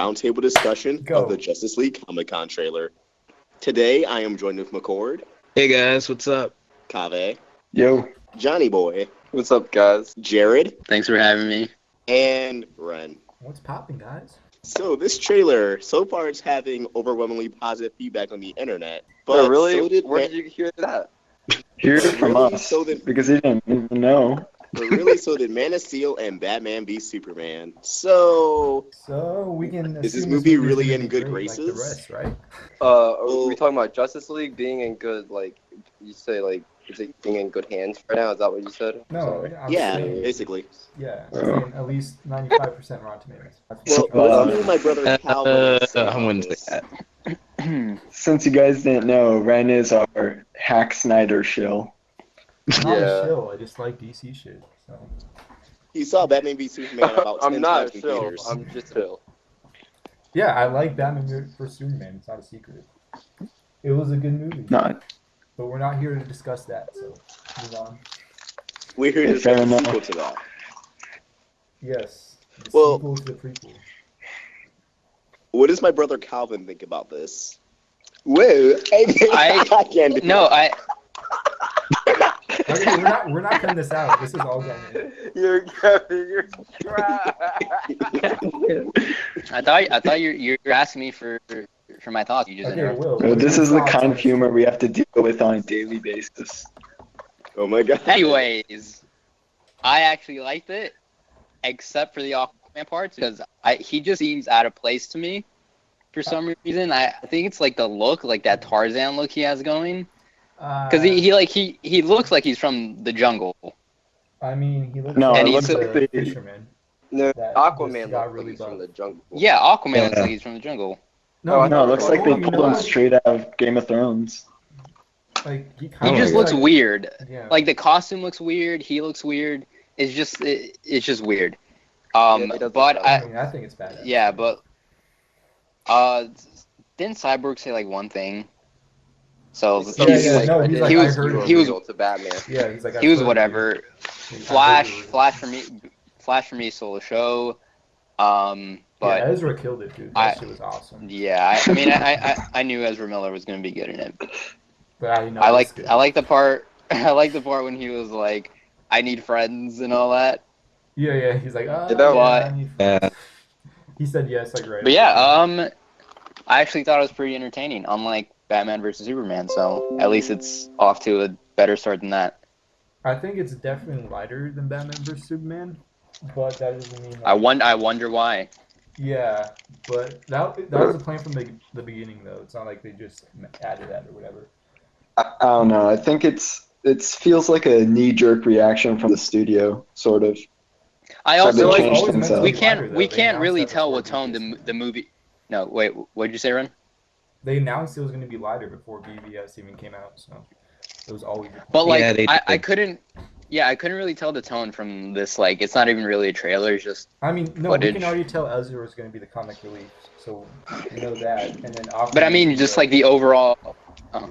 roundtable discussion Go. of the Justice League Comic-Con trailer. Today, I am joined with McCord, Hey guys, what's up? Kave, Yo. Johnny Boy, What's up, guys? Jared, Thanks for having me. and Ren. What's popping, guys? So this trailer, so far, it's having overwhelmingly positive feedback on the internet. But Oh, really? So did Where did you hear that? Hear it from Really? us, So did- because he didn't even know. But really, so did Man of Steel and Batman v Superman. So, We can. Is this assume movie movie's really gonna in be good great like the graces? rest, right? Are we talking about Justice League being in good, like, you say, like, is it being in good hands right now? Is that what you said? No, Sorry. I'm yeah, saying, basically. yeah, I'm Oh. saying at least 95% Rotten Tomatoes. Well, let's see what my brother Calvin will say I about wouldn't this. say that. Since you guys didn't know, Ren is our Hack Snyder shill. I'm not Yeah. a shill. I just like DC shit. So. He saw Batman v Superman about 10 I'm not times in chill. theaters. I'm just chill. Yeah, I like Batman vs Superman. It's not a secret. It was a good movie. Not. But we're not here to discuss that. So move on. We're here to Fair discuss the enough. sequel to that. Yes. The Well- sequel to the prequel. What does my brother Calvin think about this? Whoa! I can't do No, that. Okay, we're not cutting this out. This is all going in. You're trash. I thought you're asking me for my thoughts. You just Okay, interrupted. Will. Bro, this is the thoughts kind on of this? humor we have to deal with on a daily basis. Oh my god. Anyways, I actually liked it, except for the Aquaman parts, because he just seems out of place to me for some reason. I think it's like the look, like that Tarzan look he has going, because he looks like he's from the jungle. I mean, he looks No, like it he's looks a like the- fisherman. No, That Aquaman just got looks really like he's from buff. the jungle. Yeah, Aquaman looks Yeah. like he's from the jungle. Oh, I No, it looks like they you know pulled him what? straight out of Game of Thrones. Like he He kind just of looks weird. Yeah. Like the costume looks weird. He looks weird. It's just weird. Yeah, he does But look I mean, I think it's badass. yeah, but didn't Cyborg say like one thing? So Yeah, yeah, no, he's like, he was I heard he was real to Batman. Yeah, he's like he was I've heard whatever. you. Flash for me stole the show. Yeah, But Ezra killed it, dude. That I- shit was awesome. yeah, I mean I knew Ezra Miller was gonna be good in it. But I didn't know I it was like good. I like the part when he was like, I need friends and all that. Yeah, he's like, That yeah, was- I need Yeah. friends. He said yes, like right. But yeah, I actually thought it was pretty entertaining, unlike Batman versus Superman. So at least it's off to a better start than that. I think it's definitely lighter than Batman vs Superman, but that doesn't mean. I wonder why. Yeah, but that was the plan from the beginning, though. It's not like they just added that or whatever. I don't know. I think it feels like a knee-jerk reaction from the studio, sort of. I So also they like changed things up. we lighter, can't though. we They can't announced really that tell before what tone BVS. the movie. No, wait, what'd you say, Ren? They announced it was going to be lighter before BVS even came out, so it was always. But like Yeah, I couldn't really tell the tone from this. Like it's not even really a trailer. It's just. I mean, no, footage. we can already tell Ezra was going to be the comic relief, so we know that. And then Aquaman. But I mean, just like the overall. Yeah.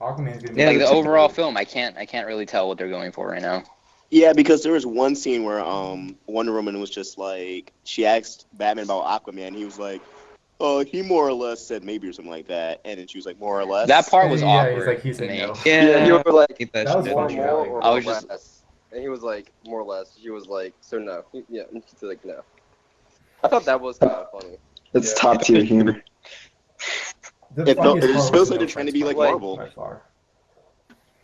Aquaman's going to be Yeah, like the it's- overall film, I can't really tell what they're going for right now. Yeah, because there was one scene where Wonder Woman was just like, she asked Batman about Aquaman. He was like, he more or less said maybe or something like that. And then she was like, more or less. That part was Yeah, awkward. he's like, he to said me. no. Yeah, you were like, Keep That was shit. funny. more or I was more just- less. And he was like, more or less. She was like, so no. Yeah, and she said like, no. I thought that was kind of funny. It's Yeah. top-tier humor. The It funniest just part feels was like no they're trying to be fights like by- Marvel. by far.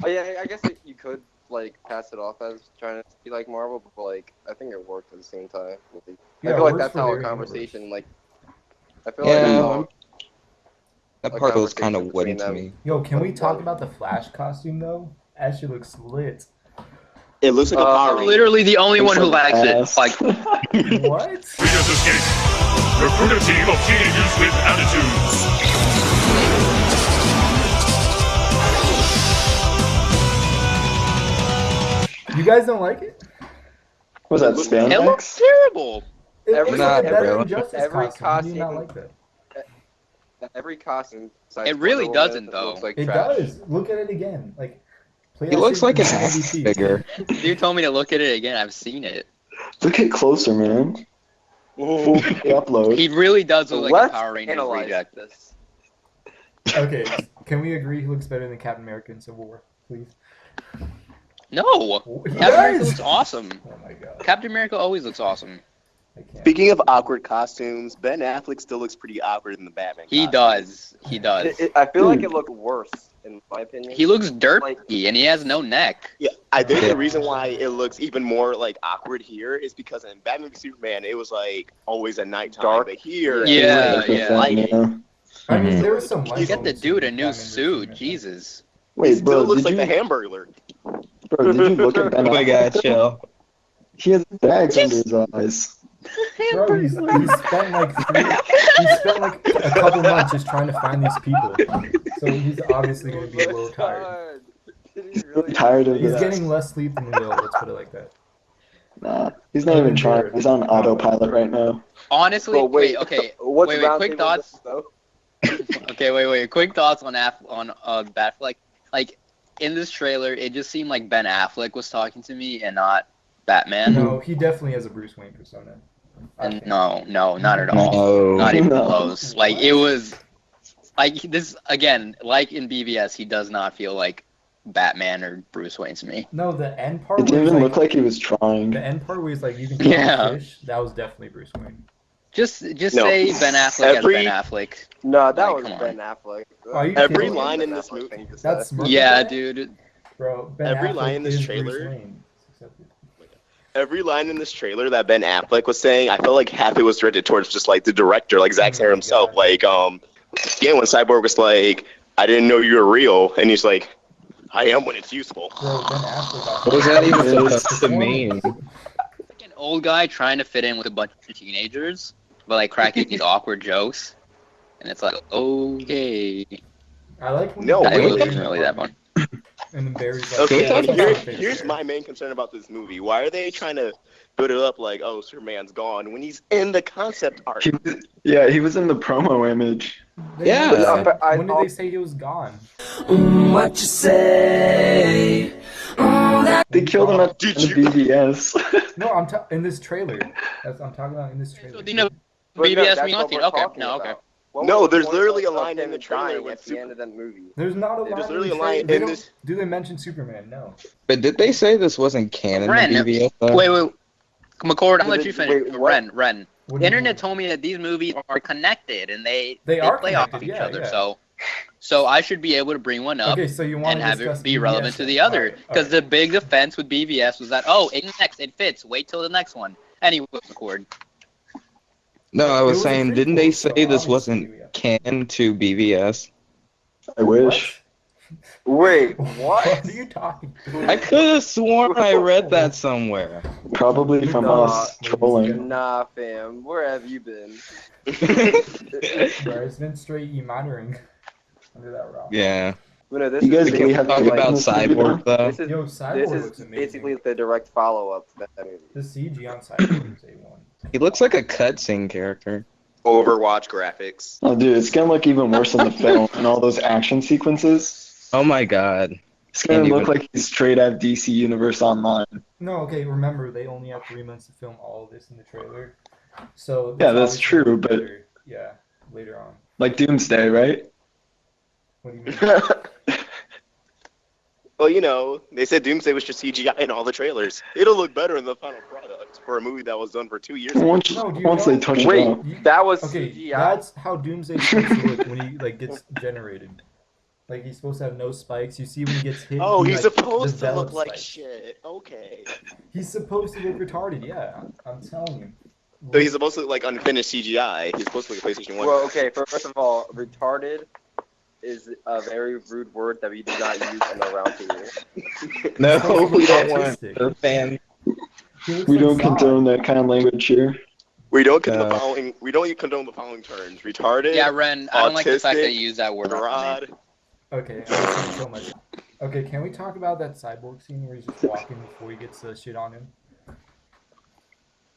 Oh, yeah, I guess you could like pass it off as trying to be like Marvel, but like I think it worked at the same time. Like, Yeah, I it feel like works that's for how their a conversation like. I feel Yeah. like that's how That a part was kind conversation of wooden between to them. me. Yo, can we talk about the Flash costume though? That shit looks lit. It looks like a Power Ranger. Literally the only one who Looks likes it. ass. Like, What? Readers Escape. Recruit a team of teenagers with attitudes. You guys don't like it? Was that it looks spandex? terrible. It Every- looks Not like a better really. Injustice Every costume. How do you not costume- like that? Every costume. besides It really Wonder Woman, doesn't, though. Looks like It trash. does. Look at it again. Like, play He that looks shit like an in action 1080p. figure. You told me to look at it again. I've seen it. Look at closer, man. upload. He really does look like Let's a Power Rangers analyze reject. this. Okay, can we agree he looks better than Captain America in Civil War, please? No, He Captain America does! looks awesome. Oh my god. Captain America always looks awesome. I can't. Speaking of awkward costumes, Ben Affleck still looks pretty awkward in the Batman. He costume. does. He does. I feel like it looked worse, in my opinion. He looks dirty, and he has no neck. Yeah, I think the reason why it looks even more like awkward here is because in Batman v Superman it was like always at nighttime, Dark. but here Yeah, it's yeah. lighting. I mean, there was some You light get the bulbs dude a in new Batman v suit. Superman. Jesus. He Wait, still bro, looks like did the you, Hamburglar. bro, did you look at Ben Oh my Affleck? god, chill. He has bags under his eyes. Bro, he's spent like a couple months just trying to find these people. So he's obviously going to be a little tired. Really tired of He's this. getting less sleep than Will, let's put it like that. Nah, he's not even trying. He's on autopilot right now. Honestly, Well, wait, okay. What's Wait, quick Roundtable thoughts. though? Okay, wait. Quick thoughts on Batfleck. Like in this trailer, it just seemed like Ben Affleck was talking to me and not Batman. No, he definitely has a Bruce Wayne persona. And no, not at all. No. Not even No. close. Like it was, like this again. Like in BVS, he does not feel like Batman or Bruce Wayne to me. No, the end part It didn't where he's even like, look like he was trying. the end part where he's like, you can kill Yeah. a fish, that was definitely Bruce Wayne. Just No. say Ben Affleck Every- as Ben Affleck. No, that Like, was come on. Ben Affleck. Are you Every kidding me? line in Ben this Affleck movie- thing to say. That's Murphy. Yeah, dude. Bro, Ben Every Affleck line in this is trailer- Bruce Wayne. It's accepted. Every line in this trailer that Ben Affleck was saying, I felt like half it was directed towards just like the director, like Zack Oh Snyder my himself. God. Like, again, when Cyborg was like, "I didn't know you were real," and he's like, "I am when it's useful." Bro, Ben Affleck. What was that even It is supposed to mean? Like an old guy trying to fit in with a bunch of teenagers, but like cracking these awkward jokes, and it's like, okay, I like when No, that wait, wasn't really that fun. And then Barry's like, Okay, yeah, and that's here, my favorite here's character. my main concern about this movie. Why are they trying to build it up like, oh, Superman's gone when he's in the concept art? He was in the promo image. They Yeah. never said- But when did they say he was gone? What you say? They killed him at the Did you- BBS. No, in this trailer. I'm talking about in this trailer. So, do you know But no, BBS that's me what hunting? we're Okay, talking no, okay. about. What No, was the there's point literally of a line in him the trailer dying with at the Super- end of that movie? There's not a line. There's in literally the a line trailer. They in don't- this. Do they mention Superman? No. But did they say this wasn't canon Ren, to BVS? though? wait. McCord, I'll let you finish. Wait, what? Ren. What do The you internet mean? told me that these movies are connected and they are play off connected, each yeah, other. yeah. So I should be able to bring one up Okay, so you want and to have discuss it be relevant BVS to then. the other. Alright, Because alright. the big defense with BVS was that, oh, it fits. Wait till the next one. Anyway, McCord. No, I It was was a saying, didn't prequel, they so say this obviously, wasn't yeah. canon to BVS? I wish. Wait, What what? are you talking? I could have sworn I read that somewhere. Probably from Nah. us trolling. Nah, fam. Where have you been? Bro, it's been straight e-monitoring under that rock. Yeah. No, this You guys is really Can we have talk to like about this movie now? Cyborg, though? This is, Yo, Cyborg this looks is amazing. basically the direct follow-up to that movie. The CG on Cyborg is A1. He looks like a cutscene character. Overwatch graphics. Oh, dude, it's gonna look even worse in the film and all those action sequences. Oh my god. It's gonna Can't look even- like he's straight out of DC Universe Online. No, okay, remember, they only have 3 months to film all of this in the trailer. So Yeah, that's obviously true, but- better. Yeah, later on. Like Doomsday, right? What do you mean? Well, you know, they said Doomsday was just CGI in all the trailers. It'll look better in the final product for a movie that was done for 2 years ago. Once, No, do you once know- they touch Wait, it up. that was Okay, CGI? that's how Doomsday supposed to look when he like gets generated. Like he's supposed to have no spikes. You see when he gets hit. Oh, he, he's like, supposed to look develops like spikes. shit. Okay. He's supposed to look retarded. Yeah, I'm telling you. So he's supposed to look like unfinished CGI. He's supposed to look like PlayStation 1. Well, okay, first of all, retarded is a very rude word that we do not use in the round table. No, we don't Autistic. want her fan. He looks We like don't Zod. condone that kind of language here. We don't condone the following. We don't condone the following terms: retarded, Yeah, Ren, I don't like the fact that autistic, you use that word. on me. broad. Okay, I'm listening so much. Okay, can we talk about that Cyborg scene where he's just walking before he gets the shit on him?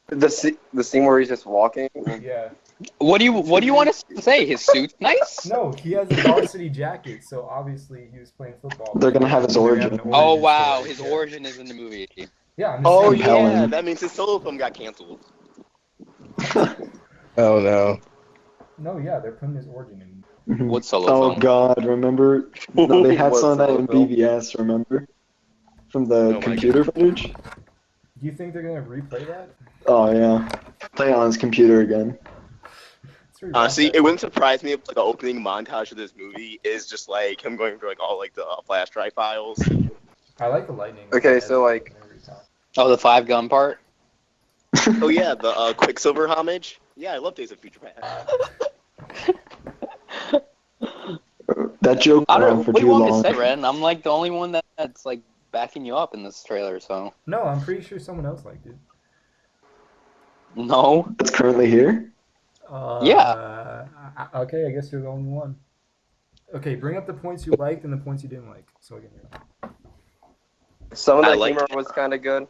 The scene where he's just walking. Yeah. What do you want to say? His suit's nice? No, he has a varsity jacket, so obviously he was playing football. They're gonna have his They're origin. having an Oh origin wow, story, his yeah. origin is in the movie. Yeah, I'm just Oh saying. yeah, Compelling. that means his solo film got canceled. Oh no. No, yeah, they're putting his origin in. Mhm. What solo Oh film? God, remember? No, they had What some of that solo in film? BVS, remember? From the my computer footage? Do you think they're gonna replay that? Oh yeah. Play it on his computer again. Let's rewatch Honestly, that it wouldn't sometime. surprise me if like, the opening montage of this movie is just like him going through like all like the flash drive files. I like the lightning. Okay, so, like- whenever he talks. Oh, the 5 gun part. Oh yeah, the Quicksilver homage. Yeah, I love Days of Future Past. That joke I went don't. on for What do too you want me to long. say, Ren? I'm like the only one that's like backing you up in this trailer. So No, I'm pretty sure someone else liked it. no. That's currently here? Yeah. Okay, I guess you're the only one. Okay, bring up the points you liked and the points you didn't like, so I can hear. Some of I the liked- humor was kind of good.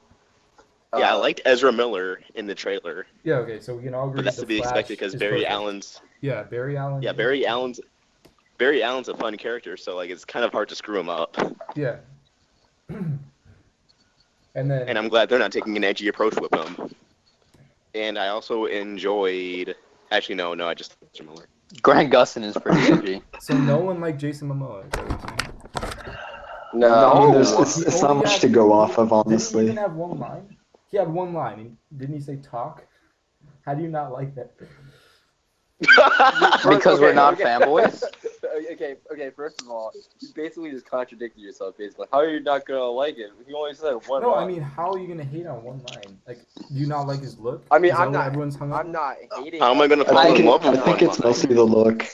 Yeah, I liked Ezra Miller in the trailer, Yeah, okay, so we can all agree. but that's the to be Flash expected because is Barry perfect. Allen's Barry Allen. yeah is- Barry Allen's a fun character, so like it's kind of hard to screw him up. Yeah. And then. And I'm glad they're not taking an edgy approach with him. And I also enjoyed. Actually, no, I just Ezra Miller. Grant Gustin is pretty edgy. So no one liked Jason Momoa. Is that what you're saying? No, I mean, He it's not only much had- to go off of, Didn't he honestly. even have one line? He had one line. And didn't he say talk? How do you not like that? Because we're not fanboys? Okay. First of all, you basically just contradicted yourself. Basically, how are you not gonna like it? You only said one. No, line. I mean, how are you gonna hate on one line? Like, do you not like his look? I mean, Is that I'm what not. Everyone's hung up I'm on? not hating. How am I gonna fall I in think, love with I think one it's line? mostly the look.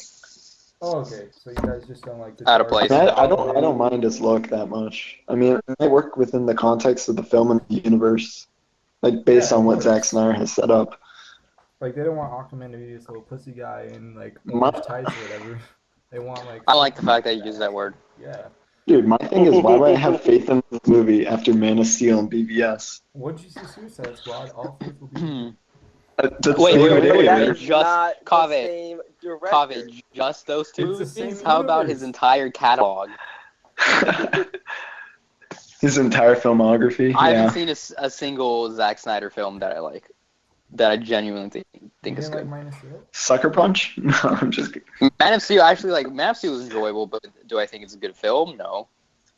Oh, okay. So you guys just don't like the Out of dark- place. I don't mind his look that much. I mean, it might work within the context of the film and the universe, like based Yeah, on it what works. Zack Snyder has set up. Like, they don't want Aquaman to be this little pussy guy in like My- orange tights or whatever. They want like. I like the fact that you used that word. Yeah. Dude, my thing is, why would I have faith in this movie after Man of Steel and BVS? What'd you see, Suicide Squad? All faith will be. That's the Wait, same wait, idea. that That's is just not the Kaveh. same director. Kaveh, just those two It's the movies? same How about universe. his entire catalog? His entire filmography. I Yeah. haven't seen a single Zack Snyder film that I like. That I genuinely think You is didn't like good. Man of Steel? Sucker Punch? No, I'm just kidding. Man of Steel, actually, like, Man of Steel was enjoyable, but do I think it's a good film? No.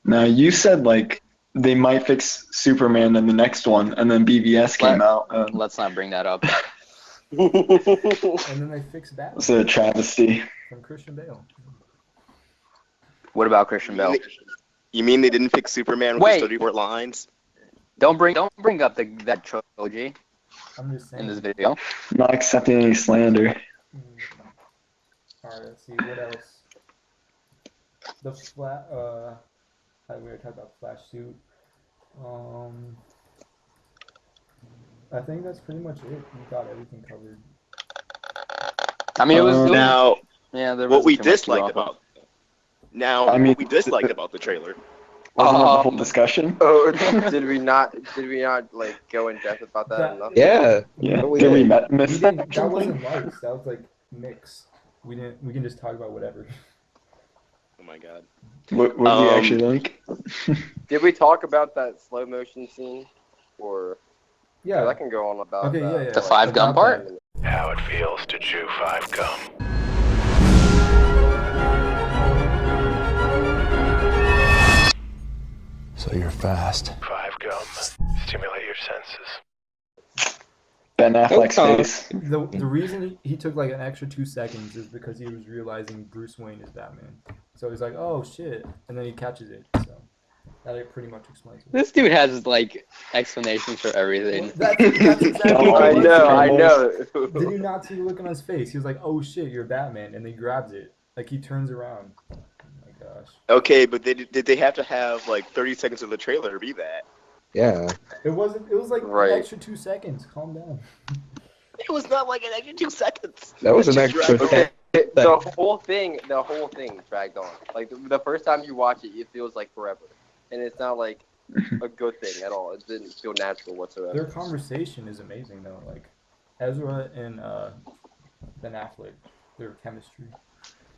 Now, you said, like, they might fix Superman in the next one, and then BVS came out. Let's not bring that up. And then they fixed Batman It's a travesty. from Christian Bale. What about Christian Bale? You mean they didn't fix Superman with Wait. his 34 lines? Don't bring up that trilogy I'm just saying. in this video. I'm not accepting any slander. Alright, let's see what else. The flat. We were talking about Flash suit. I think that's pretty much it. We got everything covered. I mean, it was Now, yeah. There what wasn't we too much to disliked go off about. of. Now, I mean- what we disliked about the trailer. Wasn't that the whole discussion? Oh, did we not like go in depth about that enough? Yeah. Yeah. we Did we did. miss We that? didn't, that wasn't likes. That was like mix. We can just talk about whatever. Oh my god. What do you actually like? Did we talk about that slow motion scene? Or Yeah. I can go on about Okay, that. yeah, yeah. The 5 gun About part? that. How it feels to chew 5 gum. So you're fast. 5 gum. Stimulate your senses. Ben Affleck's Okay. face. The reason he took like an extra 2 seconds is because he was realizing Bruce Wayne is Batman. So he's like, oh shit, and then he catches it. So that pretty much explains it. This dude has like explanations for everything. That's exactly Oh, what I it was. know. Did you not see the look on his face? He was like, oh shit, you're Batman, and then he grabs it. Like he turns around. Oh my gosh. Okay, but did they have to have like 30 seconds of the trailer to be that? Yeah. It wasn't. It was like Right. an extra 2 seconds. Calm down. It was not like an extra 2 seconds. That was an Just extra. drag- Okay, That- the whole thing dragged on. Like the first time you watch it, it feels like forever, and it's not like a good thing at all. It didn't feel natural whatsoever. Their conversation is amazing though. Like Ezra and Ben Affleck, their chemistry.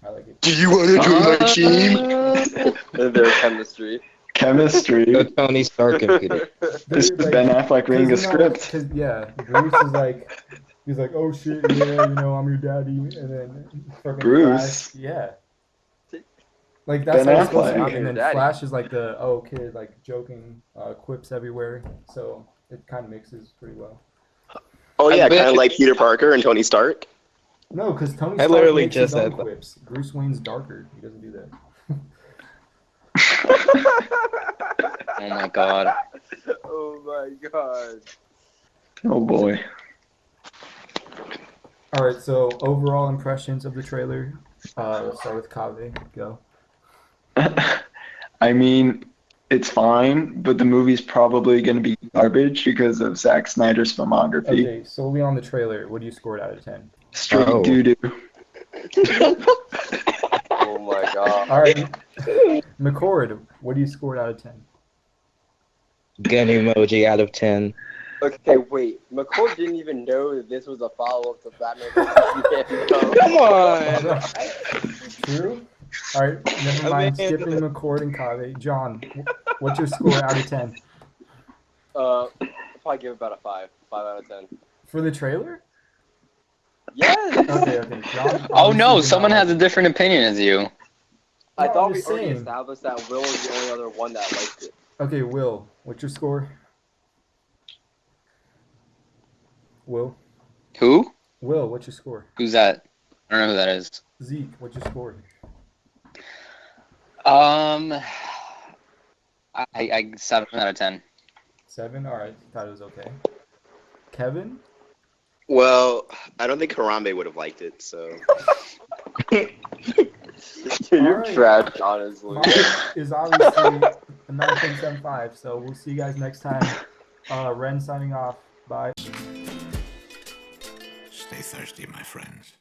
I like it. Do you want to join my team? Their chemistry. Chemistry. So Tony Stark and Peter. This is Ben Affleck reading a script. Yeah, Bruce is like, He's like, oh shit, yeah, I'm your daddy, and then fucking Bruce. Flash, yeah. Like that's Ben how it's supposed to Affleck. be, and then Daddy. Flash is like the kid, like joking quips everywhere, so it kind of mixes pretty well. Oh I yeah, bet- kind of like Peter Parker and Tony Stark. No, because Tony I Stark literally makes just his own said that. quips. Bruce Wayne's darker. He doesn't do that. Oh my god. Oh my god. Oh boy. All right, so overall impressions of the trailer. We'll start with Kaveh. Go. I mean, it's fine, but the movie's probably going to be garbage because of Zack Snyder's filmography. Okay, solely on the trailer, what do you score it out of 10? Straight Oh. doo-doo. Oh my god. All right, McCord, what do you score it out of 10? Gun emoji out of 10. Okay, wait. McCoy didn't even know that this was a follow-up to Batman vs. Superman. Come on! True? All right, never mind. Skipping McCord and Kaveh. John, what's your score out of 10? I'll probably give it about a 5. 5 out of 10. For the trailer? Yes! Okay. John, Oh no, obviously someone did not has a like different opinion as you. I No, thought I'm we just already saying. established that Will was the only other one that liked it. it. Okay, Will, what's your score? Will, Who? what's your score? Who's that? I don't know who that is. Zeke, what's your score? I 7 out of 10. 7? All right, thought it was okay. Kevin? Well, I don't think Harambe would have liked it, so. You're Alright. trash, honestly. Mine is obviously a 9.75, so we'll see you guys next time. Ren signing off. Bye. Stay thirsty, my friends.